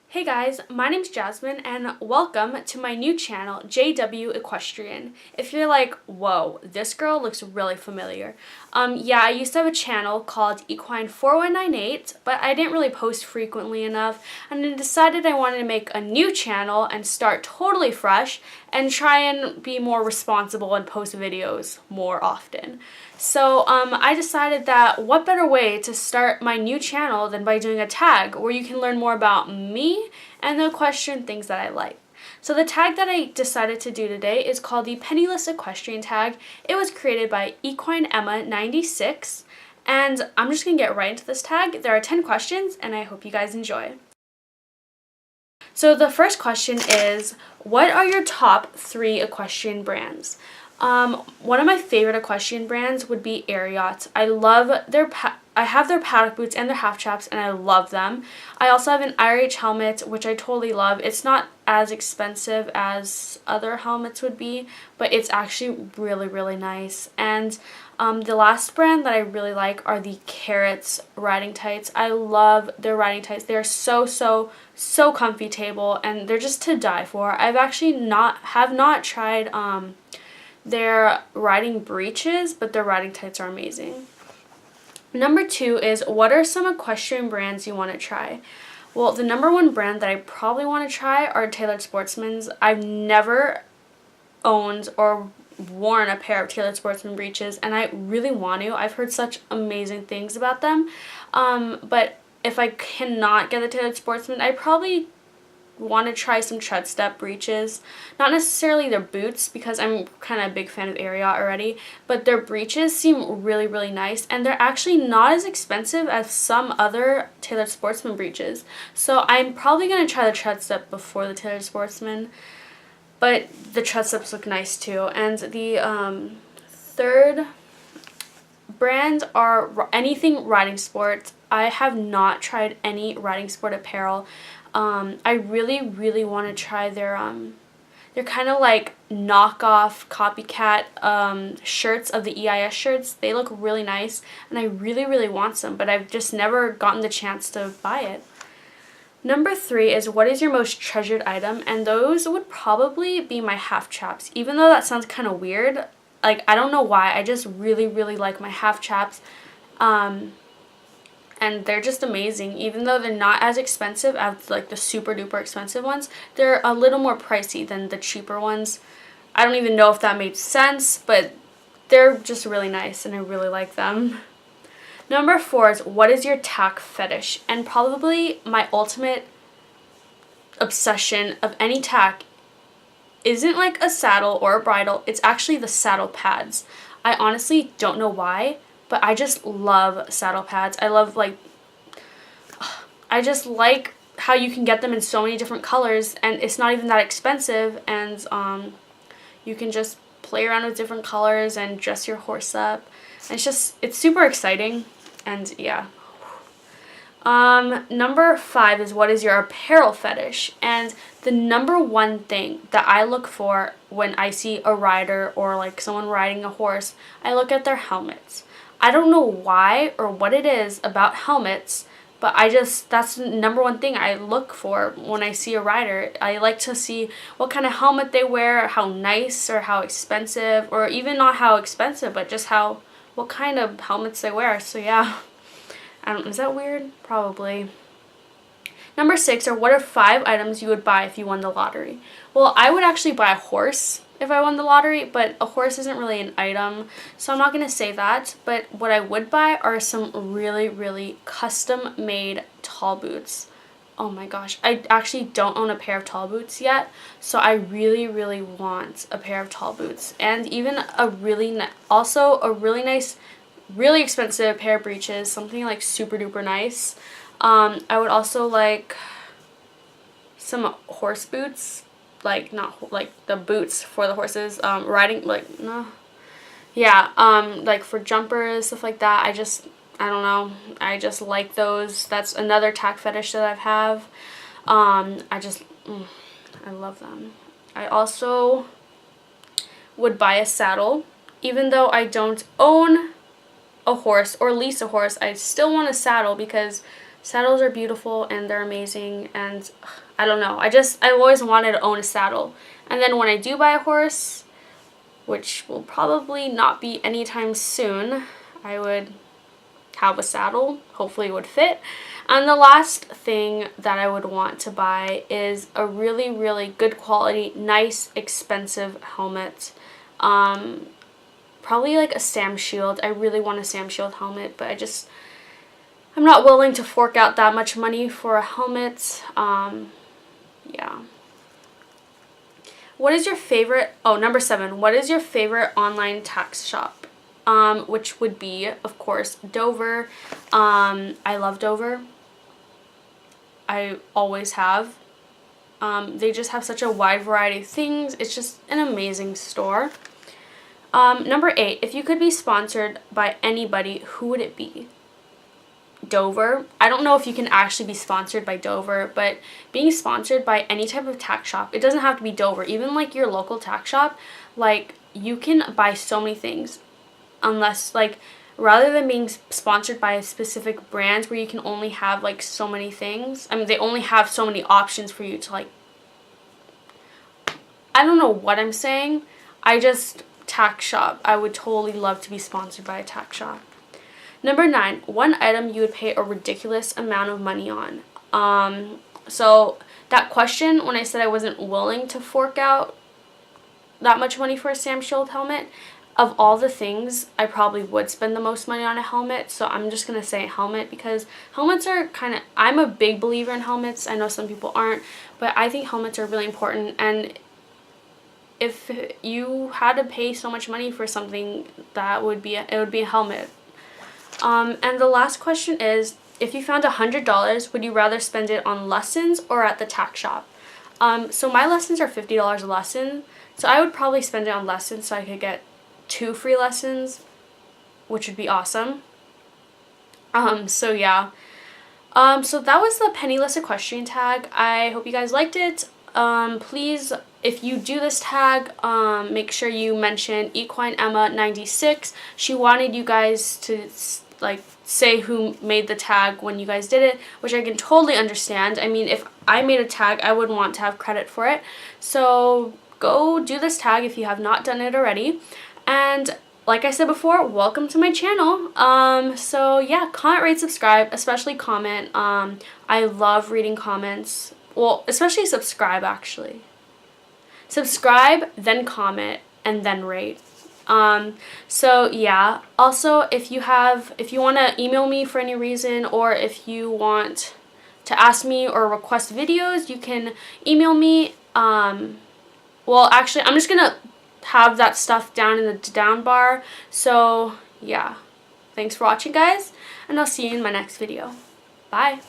Hey guys, my name's Jasmine and welcome to my new channel, JW Equestrian. If you're like, whoa, this girl looks really familiar. Yeah, I used to have a channel called Equine 4198, but I didn't really post frequently enough, and I decided I wanted to make a new channel and start totally fresh and try and be more responsible and post videos more often. So I decided that what better way to start my new channel than by doing a tag where you can learn more about me and the equestrian things that I like. So the tag that I decided to do today is called the Penniless Equestrian Tag. It was created by Equine Emma 96, and I'm just going to get right into this tag. There are 10 questions and I hope you guys enjoy. So the first question is, what are your top 3 equestrian brands? One of my favorite equestrian brands would be Ariat. I love I have their paddock boots and their half chaps, and I love them. I also have an IRH helmet, which I totally love. It's not as expensive as other helmets would be, but it's actually really, really nice. And the last brand that I really like are the Carrots riding tights. I love their riding tights. They are so comfy table, and they're just to die for. I've actually have not tried their riding breeches, but their riding tights are amazing. Number 2 is, what are some equestrian brands you want to try? Well, the number 1 brand that I probably want to try are Tailored Sportsman's. I've never owned or worn a pair of Tailored Sportsman breeches, and I really want to. I've heard such amazing things about them. But if I cannot get the Tailored Sportsman, I probably want to try some tread step breeches. Not necessarily their boots, because I'm kind of a big fan of Ariat already, but their breeches seem really nice, and they're actually not as expensive as some other Tailored Sportsman breeches. So I'm probably going to try the tread step before the Tailored Sportsman, but the tread steps look nice too. And the third brands are anything riding sport. I have not tried any riding sport apparel. I really want to try their they're kind of like knockoff copycat shirts of the EIS shirts. They look really nice, and I really want some, but I've just never gotten the chance to buy it. Number 3 is, what is your most treasured item? And those would probably be my half chaps. Even though that sounds kind of weird, like, I don't know why, I just really like my half chaps. And they're just amazing. Even though they're not as expensive as like the super duper expensive ones, they're a little more pricey than the cheaper ones. I don't even know if that made sense, but they're just really nice and I really like them. Number 4 is, what is your tack fetish? And probably my ultimate obsession of any tack isn't like a saddle or a bridle, it's actually the saddle pads. I honestly don't know why, but I just love saddle pads. I just like how you can get them in so many different colors, and it's not even that expensive, and you can just play around with different colors and dress your horse up. And it's super exciting, and yeah. Number 5 is, what is your apparel fetish? And the number 1 thing that I look for when I see a rider or like someone riding a horse, I look at their helmets. I don't know why or what it is about helmets, but that's the number 1 thing I look for when I see a rider. I like to see what kind of helmet they wear, how nice or how expensive, or even not how expensive, but just what kind of helmets they wear. So yeah, is that weird? Probably. Number 6 are, what are 5 items you would buy if you won the lottery? Well, I would actually buy a horse if I won the lottery, but a horse isn't really an item, so I'm not going to say that. But what I would buy are some really custom made tall boots. Oh my gosh, I actually don't own a pair of tall boots yet, so I really want a pair of tall boots, and even a really nice, really expensive pair of breeches, something like super duper nice. I would also like some horse boots, like not like the boots for the horses, riding, like, no, yeah, like for jumpers, stuff like that. I don't know, I just like those. That's another tack fetish that I have. I love them. I also would buy a saddle. Even though I don't own a horse or lease a horse, I still want a saddle, because Saddles are beautiful and they're amazing, and I don't know. I always wanted to own a saddle. And then when I do buy a horse, which will probably not be anytime soon, I would have a saddle. Hopefully it would fit. And the last thing that I would want to buy is a really, really good quality, nice, expensive helmet. Probably like a Sam Shield. I really want a Sam Shield helmet, but I'm not willing to fork out that much money for a helmet. Yeah. What is your favorite, number 7, what is your favorite online tax shop? Which would be, of course, Dover. I love Dover. I always have. They just have such a wide variety of things. It's just an amazing store. Number 8, if you could be sponsored by anybody, who would it be? Dover. I don't know if you can actually be sponsored by Dover, but being sponsored by any type of tack shop, it doesn't have to be Dover, even like your local tack shop, like you can buy so many things, unless like rather than being sponsored by a specific brand where you can only have like so many things. I mean, they only have so many options for you to like, I don't know what I'm saying. Tack shop. I would totally love to be sponsored by a tack shop. Number 9, one item you would pay a ridiculous amount of money on. So that question, when I said I wasn't willing to fork out that much money for a Sam Shield helmet, of all the things, I probably would spend the most money on a helmet. So I'm just going to say helmet, because helmets are I'm a big believer in helmets. I know some people aren't, but I think helmets are really important. And if you had to pay so much money for something, it would be a helmet. And the last question is, if you found $100, would you rather spend it on lessons or at the tack shop? So my lessons are $50 a lesson, so I would probably spend it on lessons so I could get 2 free lessons, which would be awesome. So yeah. So that was the Penniless Equestrian Tag. I hope you guys liked it. Please, if you do this tag, make sure you mention Equine Emma 96. She wanted you guys to like say who made the tag when you guys did it, which I can totally understand. I mean, if I made a tag, I would want to have credit for it. So go do this tag if you have not done it already. And like I said before, welcome to my channel. So yeah, comment, rate, subscribe, especially comment. I love reading comments. Well, especially subscribe, actually. Subscribe, then comment, and then rate. So yeah. Also, if you want to email me for any reason, or if you want to ask me or request videos, you can email me. Well, actually, I'm just gonna have that stuff down in the down bar. So yeah. Thanks for watching, guys, and I'll see you in my next video. Bye.